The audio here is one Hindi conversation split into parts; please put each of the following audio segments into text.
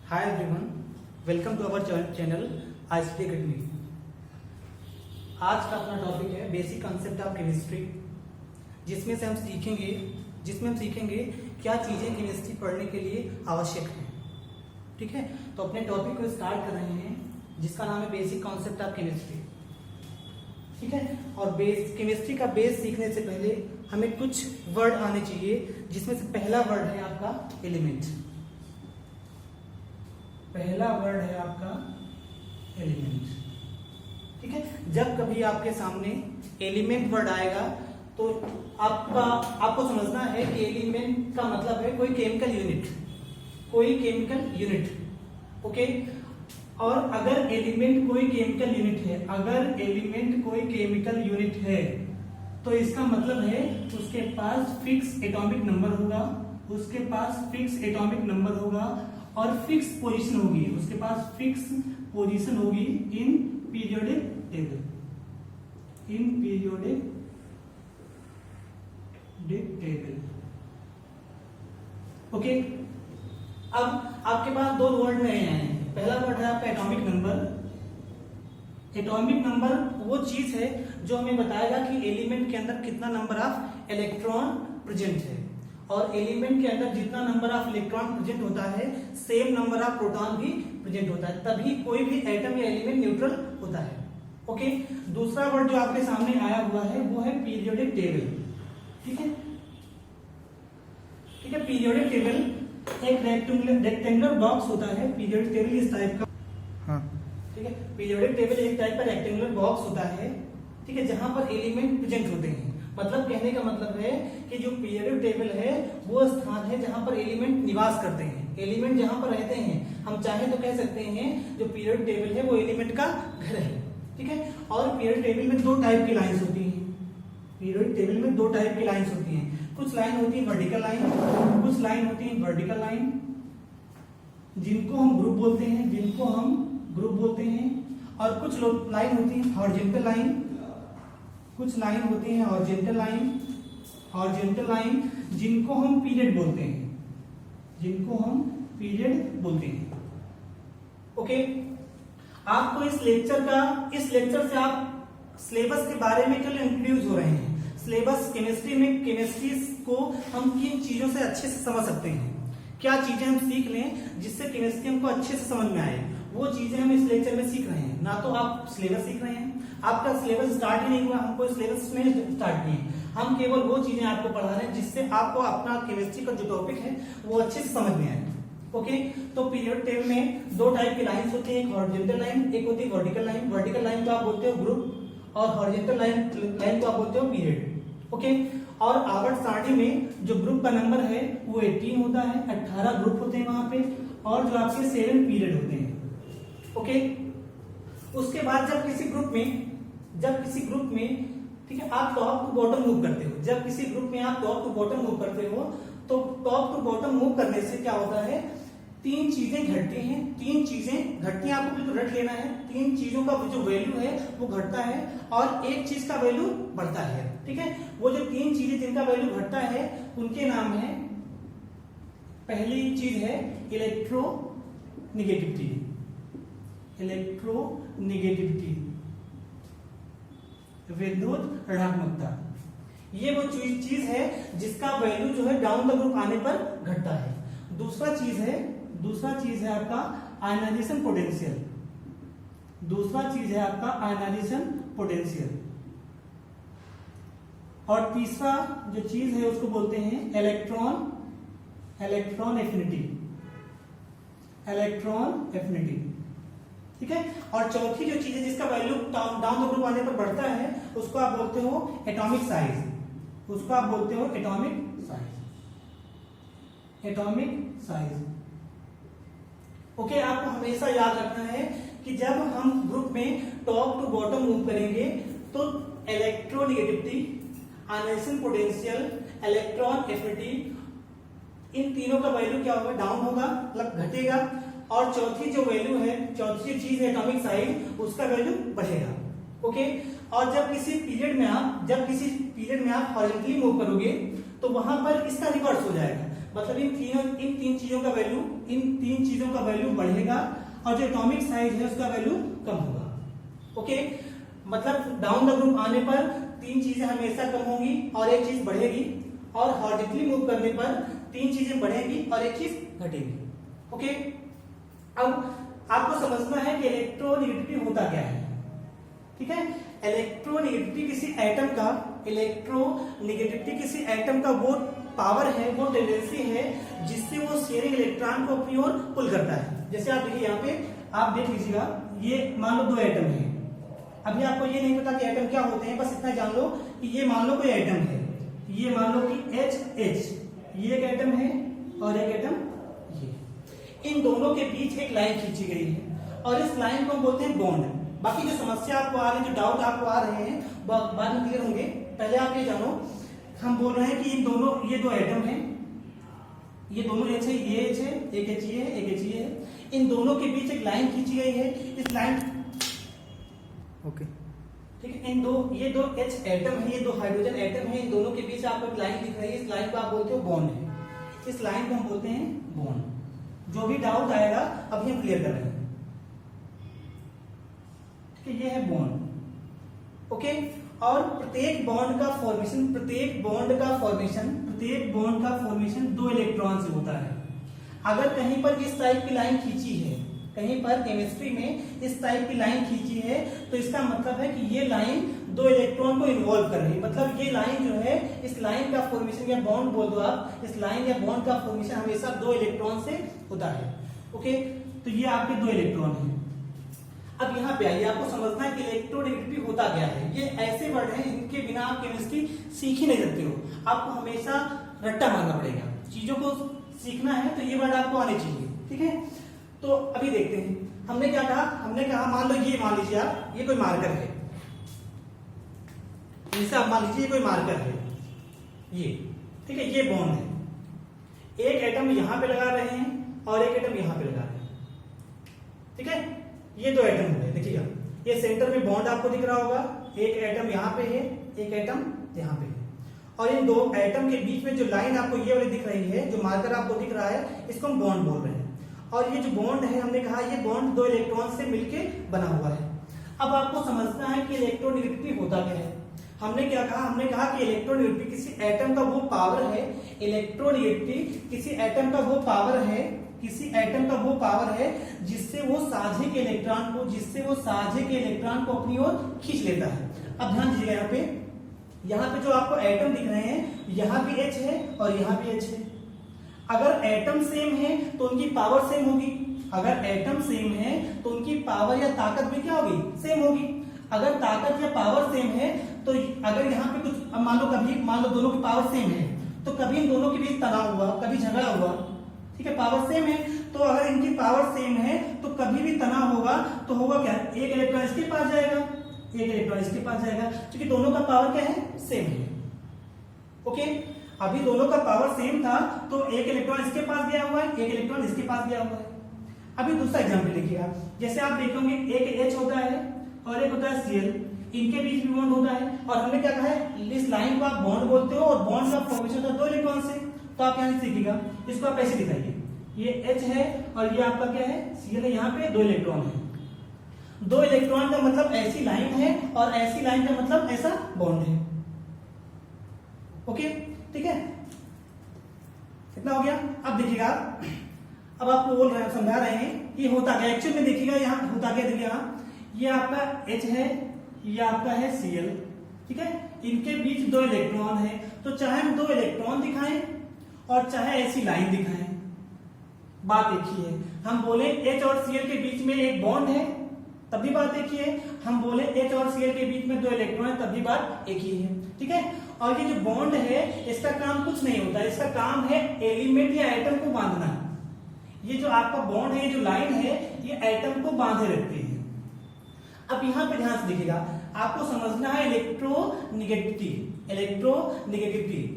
Hi everyone, welcome to our channel ICT academy. आज का अपना टॉपिक है बेसिक कॉन्सेप्ट ऑफ केमिस्ट्री, जिसमें हम सीखेंगे क्या चीजें केमिस्ट्री पढ़ने के लिए आवश्यक हैं। ठीक है, तो अपने टॉपिक को स्टार्ट कर रहे हैं, जिसका नाम है बेसिक कॉन्सेप्ट ऑफ केमिस्ट्री। ठीक है, और केमिस्ट्री का बेस सीखने से पहले हमें कुछ वर्ड आने चाहिए, जिसमें से पहला वर्ड है आपका एलिमेंट। पहला वर्ड है आपका एलिमेंट। ठीक है, जब कभी आपके सामने एलिमेंट वर्ड आएगा तो आपको समझना है कि एलिमेंट का मतलब है कोई केमिकल यूनिट। ओके, और अगर एलिमेंट कोई केमिकल यूनिट है तो इसका मतलब है उसके पास फिक्स एटॉमिक नंबर होगा, और फिक्स पोजीशन होगी, उसके पास फिक्स पोजीशन होगी इन पीरियोडिक टेबल। ओके, अब आपके पास दो वर्ड नए हैं। पहला वर्ड है आपका एटॉमिक नंबर वो चीज है जो हमें बताएगा कि एलिमेंट के अंदर कितना नंबर ऑफ इलेक्ट्रॉन प्रेजेंट है, और एलिमेंट के अंदर जितना नंबर ऑफ इलेक्ट्रॉन प्रेजेंट होता है सेम नंबर ऑफ प्रोटॉन भी प्रेजेंट होता है, तभी कोई भी एटम या एलिमेंट न्यूट्रल होता है। ओके, दूसरा वर्ड जो आपके सामने आया हुआ है वो है पीरियोडिक टेबल। ठीक है, पीरियोडिक टेबल एक रेक्टेंगुलर बॉक्स होता है। पीरियोडिक टेबल इस टाइप का, हाँ, ठीक है, पीरियोडिक टेबल एक टाइप का रेक्टेंगुलर बॉक्स होता है। ठीक है, जहां पर एलिमेंट प्रेजेंट होते हैं। मतलब कहने का मतलब है कि जो पीरियोडिक टेबल है वो स्थान है जहां पर एलिमेंट निवास करते हैं, एलिमेंट जहां पर रहते हैं। हम चाहे तो कह सकते हैं जो पीरियोडिक टेबल है वो एलिमेंट का घर है। ठीक है, और पीरियोडिक टेबल में दो टाइप की लाइंस होती हैं। कुछ लाइन होती है वर्टिकल लाइन, कुछ लाइन होती है वर्टिकल लाइन, जिनको हम ग्रुप बोलते हैं, और कुछ लाइन होती है हॉरिजॉन्टल लाइन, कुछ लाइन होती है हॉरिजॉन्टल लाइन, जिनको हम पीरियड बोलते हैं। ओके, आपको इस लेक्चर से आप सिलेबस के बारे में क्यों कंफ्यूज हो रहे हैं? सिलेबस केमिस्ट्री को हम किन चीजों से अच्छे से समझ सकते हैं, क्या चीजें हम सीख लें जिससे केमिस्ट्री हमको अच्छे से समझ में आए, वो चीजें हम इस लेक्चर में सीख रहे हैं। ना तो आप सिलेबस सीख रहे हैं, आपका सिलेबस स्टार्ट ही नहीं हुआ, हमको सिलेबस नहीं स्टार्ट किए, हम केवल वो चीजें आपको पढ़ा रहे हैं जिससे आपको अपना केमिस्ट्री का जो टॉपिक है वो अच्छे से समझ में आए। ओके, तो पीरियड टेबल में दो टाइप की लाइंस होती है, एक हॉरिजॉन्टल लाइन, एक होती है वर्टिकल लाइन। वर्टिकल लाइन को आप बोलते हो ग्रुप, और हॉरिजॉन्टल लाइन को आप बोलते हो पीरियड। ओके, और आवर्त सारणी में जो ग्रुप का नंबर है वो 18 होता है, 18 ग्रुप होते हैं वहां पे, और जो आपके 7 पीरियड होते हैं। ओके, उसके बाद जब किसी ग्रुप में ठीक है आप टॉप टू बॉटम मूव करते हो, जब किसी ग्रुप में आप टॉप टू बॉटम मूव करते हो तो टॉप टू बॉटम मूव करने से क्या होता है, तीन चीजें घटती हैं, आपको बिल्कुल रट लेना है। तीन चीजों का जो वैल्यू है वो घटता है और एक चीज का वैल्यू बढ़ता है। ठीक है, वो जो तीन चीजें जिनका वैल्यू घटता है उनके नाम है, पहली चीज है इलेक्ट्रोनेगेटिविटी, विद्युत ऋणात्मकता। ये वो चीज है जिसका वैल्यू जो है डाउन द ग्रुप आने पर घटता है। दूसरा चीज है आपका आयनाइजेशन पोटेंशियल, और तीसरा जो चीज है उसको बोलते हैं इलेक्ट्रॉन एफिनिटी। ठीक है, और चौथी जो चीज है जिसका वैल्यू डाउन द ग्रुप आने पर बढ़ता है उसको आप बोलते हो एटॉमिक साइज। ओके, आपको हमेशा याद रखना है कि जब हम ग्रुप में टॉप टू बॉटम मूव करेंगे तो electronegativity, ionization potential, electron affinity, इन तीनों का वैल्यू क्या होगा, डाउन होगा, मतलब घटेगा, और चौथी जो चीज है एटॉमिक साइज, उसका वैल्यू बढ़ेगा। ओके, और जब किसी पीरियड में आप हॉरिजॉन्टली मूव करोगे तो वहां पर इसका रिवर्स हो जाएगा, मतलब इन तीन चीजों का वैल्यू बढ़ेगा और जो एटॉमिक साइज है उसका वैल्यू कम होगा। ओके, मतलब डाउन द ग्रुप आने पर तीन चीजें हमेशा कम होंगी और एक चीज बढ़ेगी, और हॉरिजॉन्टली मूव करने पर तीन चीजें बढ़ेंगी और एक चीज घटेगी। ओके, अब आपको समझना है कि इलेक्ट्रोनेगेटिविटी होता क्या है। ठीक है, इलेक्ट्रोनेगेटिविटी किसी एटम का वो पावर है, वो टेंडेंसी है जिससे वो शेयरिंग इलेक्ट्रॉन को अपनी ओर पुल करता है। जैसे आप देखिए यहाँ पे, आप देख लीजिएगा, ये मान लो दो एटम है। अभी आपको ये नहीं पता कि एटम क्या होते हैं, बस इतना जान लो कि ये मान लो कोई एटम है, ये मान लो कि H, ये एक एटम है और एक एटम ये। इन दोनों के बीच एक लाइन खींची गई है और इस लाइन को हम बोलते हैं बॉन्ड। बाकी जो समस्या आपको आ रही है, जो डाउट आपको आ रहे हैं, बाद में क्लियर होंगे। पहले आप ये जानो, हम बोल रहे हैं कि इन दोनों, ये दो एटम हैं, ये दोनों H है, ये H है, एक H ये है, एक H ये है। इन दोनों के बीच एक लाइन खींची गई है। इस लाइन, ओके ठीक है, ये दो H एटम है, ये दो हाइड्रोजन एटम है, इन दोनों के बीच आपको एक लाइन दिख रही है। इस लाइन को आप बोलते हो बॉन्ड है। इस लाइन को हम बोलते हैं बॉन्ड। जो भी डाउट आएगा अभी हम क्लियर कर रहे हैं। ठीक है, ये है बॉन्ड। ओके, और प्रत्येक बॉन्ड का फॉर्मेशन दो इलेक्ट्रॉन से होता है। अगर कहीं पर इस टाइप की लाइन खींची है, कहीं पर केमिस्ट्री में इस टाइप की लाइन खींची है, तो इसका मतलब है कि ये लाइन दो इलेक्ट्रॉन को इन्वॉल्व कर रही है। मतलब ये लाइन जो है, इस लाइन का फॉर्मेशन या बॉन्ड बोल दो आप, इस लाइन या बॉन्ड का फॉर्मेशन हमेशा दो इलेक्ट्रॉन से होता है। ओके, तो ये आपके दो इलेक्ट्रॉन है। अब यहाँ पे आइए, आपको समझना है कि इलेक्ट्रोनेगेटिविटी होता क्या है। ये ऐसे वर्ड हैं इनके बिना आप केमिस्ट्री सीख ही नहीं सकते हो। आपको हमेशा रट्टा मारना पड़ेगा। चीजों को सीखना है तो ये वर्ड आपको आने चाहिए। ठीक है, तो अभी देखते हैं हमने क्या कहा। हमने कहा मान लो ये, मान लीजिए आप, ये कोई मार्कर है, जैसे आप मान लीजिए ये कोई मार्कर है, ये ठीक है, ये बॉन्ड है। एक एटम यहां पे लगा रहे हैं और एक एटम यहां पे लगा रहे हैं। ठीक है, ये दो एटम हो गए। देखिएगा, ये सेंटर में बॉन्ड आपको दिख रहा होगा, एक एटम यहाँ पे है, एक एटम यहाँ पे है, और इन दो एटम के बीच में जो लाइन आपको ये वाली दिख रही है, जो मार्कर आपको दिख रहा है, इसको हम बॉन्ड बोल रहे हैं। और ये जो बॉन्ड है, हमने कहा ये बॉन्ड दो इलेक्ट्रॉन से मिलके बना हुआ है। अब आपको समझना है कि इलेक्ट्रोनेगेटिविटी होता क्या है। हमने क्या कहा, हमने कहा कि इलेक्ट्रोनेगेटिविटी किसी एटम का वो पावर है, इलेक्ट्रोनेगेटिविटी किसी एटम का वो पावर है, जिससे वो साझे के इलेक्ट्रॉन को अपनी ओर खींच लेता है। अब ध्यान दीजिएगा, यहाँ पे जो आपको एटम दिख रहे हैं, यहाँ भी H है और यहाँ भी H है। अगर एटम सेम है तो उनकी पावर सेम होगी। अगर एटम सेम है तो उनकी पावर या ताकत भी क्या होगी, सेम होगी। अगर ताकत या पावर सेम है तो अगर यहाँ पे कुछ, अब मान लो दोनों की पावर सेम है, तो कभी इन दोनों के बीच तनाव हुआ, कभी झगड़ा हुआ। ठीक है, पावर सेम है, तो अगर इनकी पावर सेम है तो कभी भी तनाव होगा तो होगा क्या, एक इलेक्ट्रॉन इसके पास जाएगा, एक इलेक्ट्रॉन इसके पास जाएगा, क्योंकि दोनों का पावर क्या है, सेम है। ओके, अभी दोनों का पावर सेम था तो एक इलेक्ट्रॉन इसके पास गया हुआ है, एक इलेक्ट्रॉन इसके पास गया हुआ है। अभी दूसरा एग्जांपल देखिएगा, जैसे आप देखोगे एक H होता है और एक होता है Cl, इनके बीच में बॉन्ड होता है, और हमने क्या कहा है, इस लाइन को आप बॉन्ड बोलते हो और बॉन्ड का फॉर्मेशन होता है दो इलेक्ट्रॉन से। तो आप यहाँ से सीखिएगा, इसको आप ऐसे दिखाइए, ये H है और ये आपका क्या है, Cl है, यहाँ पे दो इलेक्ट्रॉन है। दो इलेक्ट्रॉन का मतलब ऐसी लाइन है और ऐसी लाइन का मतलब ऐसा बॉन्ड है। ओके, ठीक है, इतना हो गया। अब देखिएगा, अब आपको बोल रहे हैं, समझा रहे हैं ये होता क्या एक्चुअल में। देखिएगा यहाँ होता क्या, देखिएगा ये आपका H है, ये आपका है Cl। ठीक है, इनके बीच दो इलेक्ट्रॉन है, तो चाहे हम दो इलेक्ट्रॉन दिखाएं और चाहे ऐसी लाइन दिखाएं, बात एक ही है। हम बोले H और Cl के बीच में एक बॉन्ड है, तब भी बात एक ही है। हम बोले H और Cl के बीच में दो इलेक्ट्रॉन है, तब भी बात एक ही है। ठीक है, और ये जो बॉन्ड है, इसका काम कुछ नहीं होता, इसका काम है एलिमेंट या एटम को बांधना। ये जो आपका बॉन्ड है, ये जो लाइन है, ये एटम को बांधे रखती है। अब यहाँ पे ध्यान से देखिएगा, आपको समझना है इलेक्ट्रोनेगेटिविटी।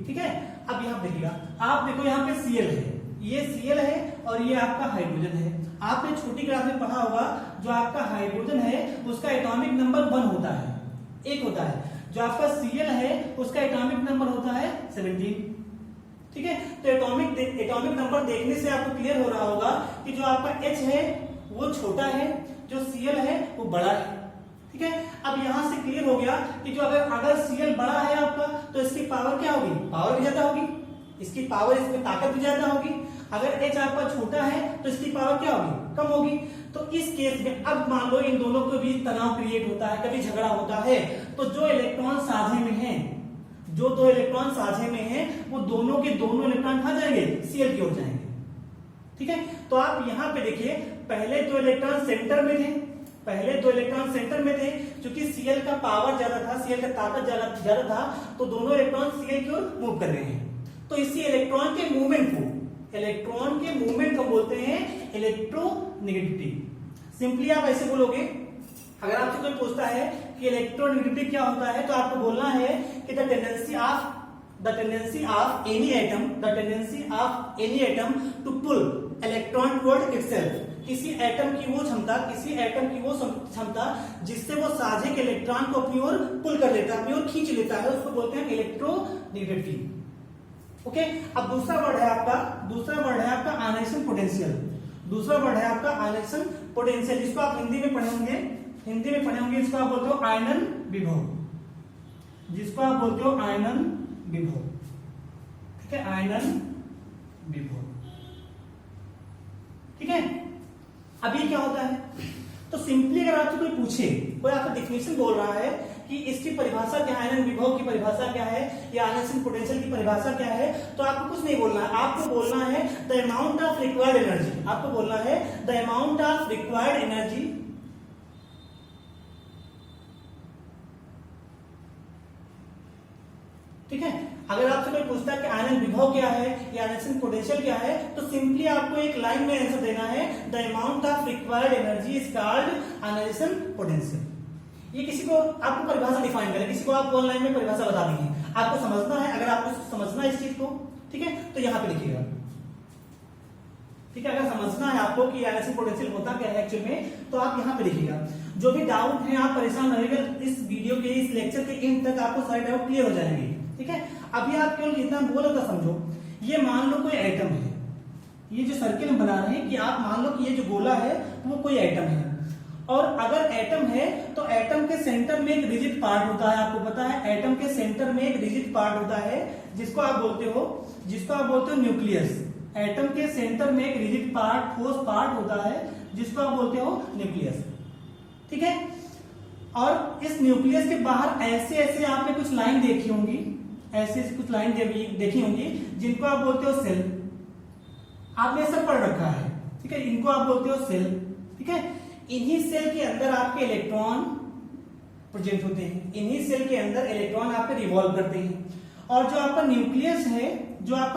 ठीक है, अब यहाँ देखिएगा, आप देखो यहाँ पे Cl है, ये Cl है और ये आपका हाइड्रोजन है। आपने छोटी क्लास में पढ़ा होगा, जो आपका हाइड्रोजन है उसका एटॉमिक नंबर 1 होता है, 1 होता है। जो आपका Cl है उसका एटॉमिक नंबर होता है 17। ठीक है। तो एटॉमिक नंबर देखने से आपको क्लियर हो रहा होगा कि जो आपका H है वो छोटा है, जो Cl है वो बड़ा है। ठीक है, अब यहां से क्लियर हो गया कि जो अगर Cl बड़ा है आपका तो इसकी पावर क्या होगी, पावर भी ज्यादा होगी, इसकी पावर, इसमें ताकत भी ज्यादा होगी। अगर H आपका छोटा है तो इसकी पावर क्या होगी, कम होगी। तो इस केस में अब मान लो इन दोनों के बीच तनाव क्रिएट होता है, कभी झगड़ा होता है, तो जो इलेक्ट्रॉन साझे में है, जो दो इलेक्ट्रॉन साझे में है, वो दोनों के दोनों इलेक्ट्रॉन कहां जाएंगे, Cl की ओर जाएंगे। ठीक है, तो आप यहां पे देखिए, पहले दो इलेक्ट्रॉन सेंटर में थे, पहले दो इलेक्ट्रॉन सेंटर में थे, क्योंकि Cl का पावर ज्यादा था, Cl का ताकत ज्यादा था, तो दोनों इलेक्ट्रॉन Cl की ओर मूव कर रहे हैं। तो इसी इलेक्ट्रॉन के मूवमेंट को बोलते हैं इलेक्ट्रोनेगेटिविटी। सिंपली आप ऐसे बोलोगे, अगर आपसे कोई पूछता है कि इलेक्ट्रोनेगेटिविटी क्या होता है, तो आपको बोलना है कि the tendency of any atom to pull electron toward itself. किसी एटम की वो क्षमता जिससे वो साझे के इलेक्ट्रॉन को अपनी ओर पुल कर लेता है, अपनी ओर खींच लेता है, उसको बोलते हैं इलेक्ट्रोनेगेटिविटी। ओके, अब दूसरा वर्ड है आपका आयनाइजेशन पोटेंशियल। दूसरा वर्ड है आपका आयनाइजेशन पोटेंशियल, जिसको आप हिंदी में पढ़े होंगे, इसको आप बोलते हो आयनन विभव, ठीक है, आयनन विभव। ठीक है, अब ये क्या होता है, तो सिंपली अगर आपसे कोई पूछे, कोई आपका डेफिनेशन बोल रहा है कि इसकी परिभाषा क्या है, आयनन विभव की परिभाषा क्या है, या आयनाइजेशन पोटेंशियल की परिभाषा क्या है, तो आपको कुछ नहीं बोलना है, आपको बोलना है the amount of required energy. आपको बोलना है the amount of required energy ठीक है। अगर आपसे कोई पूछता है कि आयनन विभव क्या है या आयनाइजेशन पोटेंशियल क्या है, तो सिंपली आपको एक लाइन में आंसर देना है, the amount of required energy is called ionisation potential. ये किसी को आपको परिभाषा डिफाइन करें, किसी को आप ऑनलाइन में परिभाषा बता देंगे, आपको समझना है। अगर आपको समझना है इस चीज को, ठीक है, तो यहां पे लिखिएगा। ठीक है, अगर समझना है आपको कि आयनाइजेशन पोटेंशियल होता क्या है एक्चुअल में, तो आप यहां पे लिखिएगा। जो भी डाउट है आप परेशान रहेंगे, इस वीडियो के, इस लेक्चर के एंड तक आपको सारे डाउट क्लियर हो जाएंगे। ठीक है, अभी आप केवल इतना बोलो तो समझो, ये मान लो कोई एटम है, ये जो सर्किल हम बना रहे हैं कि आप मान लो कि ये जो गोला है वो कोई एटम है, और अगर एटम है तो एटम के सेंटर में एक रिजिड पार्ट होता है। आपको पता है एटम के सेंटर में एक रिजिड पार्ट होता है, जिसको आप बोलते हो न्यूक्लियस। एटम के सेंटर में एक रिजिड पार्ट, ठोस पार्ट होता है, जिसको आप बोलते हो न्यूक्लियस। ठीक है, और इस न्यूक्लियस के बाहर ऐसे ऐसे आपने कुछ लाइन देखी होंगी, जिनको आप बोलते हो सेल। आपने सब पढ़ रखा है, ठीक है, इनको आप बोलते हो सेल। ठीक है, इन्हीं सेल के अंदर आपके इलेक्ट्रॉन प्रेजेंट होते हैं, इन्हीं सेल के अंदर इलेक्ट्रॉन आपके रिवॉल्व करते हैं, और जो आपका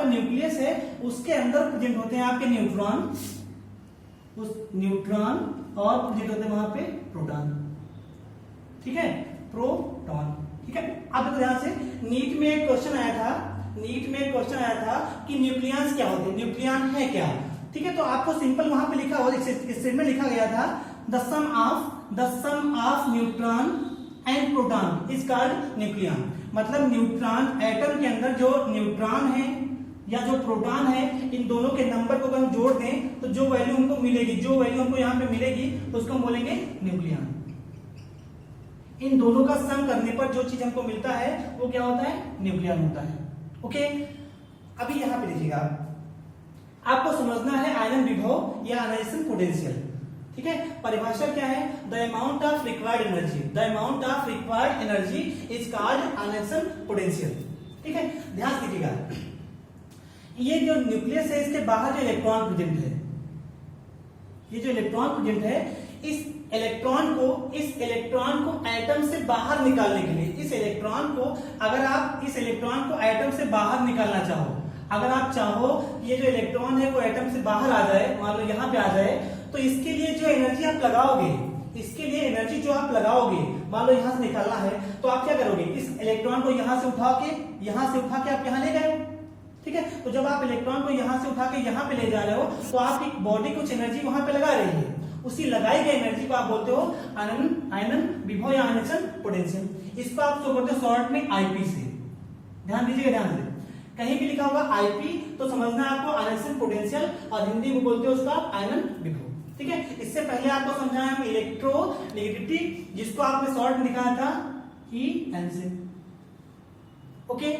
न्यूक्लियस है उसके अंदर प्रेजेंट होते हैं आपके न्यूट्रॉन, और प्रेजेंट होते हैं वहां पे प्रोटॉन। ठीक है, प्रोटॉन। ठीक है, अब ध्यान से, नीट में एक क्वेश्चन आया था कि न्यूक्लियस क्या होते हैं, न्यूक्लियन है क्या। ठीक है, तो आपको सिंपल वहां पे लिखा हुआ, इस में लिखा गया था the sum of neutron and proton is called nucleon. मतलब न्यूट्रॉन, एटम के अंदर जो न्यूट्रॉन है या जो प्रोटॉन है, इन दोनों के नंबर को अगर हम जोड़ दें तो जो वैल्यू हमको मिलेगी, यहाँ पे मिलेगी, उसको हम बोलेंगे न्यूक्लियन। इन दोनों का सम करने पर जो चीज हमको मिलता है वो क्या होता है, न्यूक्लियन होता है। ओके, अभी यहां पे देखिएगा, आपको समझना है आयनन विभव या आयनाइजेशन पोटेंशियल। ठीक है, परिभाषा क्या है, the amount of required energy is called ionisation potential. ठीक है, ध्यान दीजिएगा, ये जो न्यूक्लियस है इसके बाहर जो इलेक्ट्रॉन प्रेजेंट है, इस इलेक्ट्रॉन को एटम से बाहर निकालने के लिए, अगर आप इस इलेक्ट्रॉन को एटम से बाहर निकालना चाहो, अगर आप चाहो ये जो इलेक्ट्रॉन है वो एटम से बाहर आ जाए, मान लो यहाँ पे आ जाए, तो इसके लिए जो एनर्जी आप लगाओगे, मान लो यहाँ से निकालना है, तो आप क्या करोगे, इस इलेक्ट्रॉन को यहाँ से उठा के आप यहाँ ले गए। ठीक है, तो जब आप इलेक्ट्रॉन को यहाँ से उठा के यहाँ पे ले जा रहे हो, तो आपकी बॉडी कुछ एनर्जी वहां पे लगा रही है, उसी लगाई गई एनर्जी को आप बोलते हो आयनन विभव या आयनाइजेशन पोटेंशियल। इसको आप जो बोलते हो शॉर्ट में आईपी से। ध्यान दीजिएगा, कहीं भी लिखा होगा आईपी तो समझना है आपको आयनेशन पोटेंशियल, और हिंदी में बोलते हैं उसका आयनन विभव। ठीक है, इससे पहले आपको समझाया हम इलेक्ट्रोनेगेटिविटी, जिसको आपने शॉर्ट में दिखाया था ई एनजे। ओके,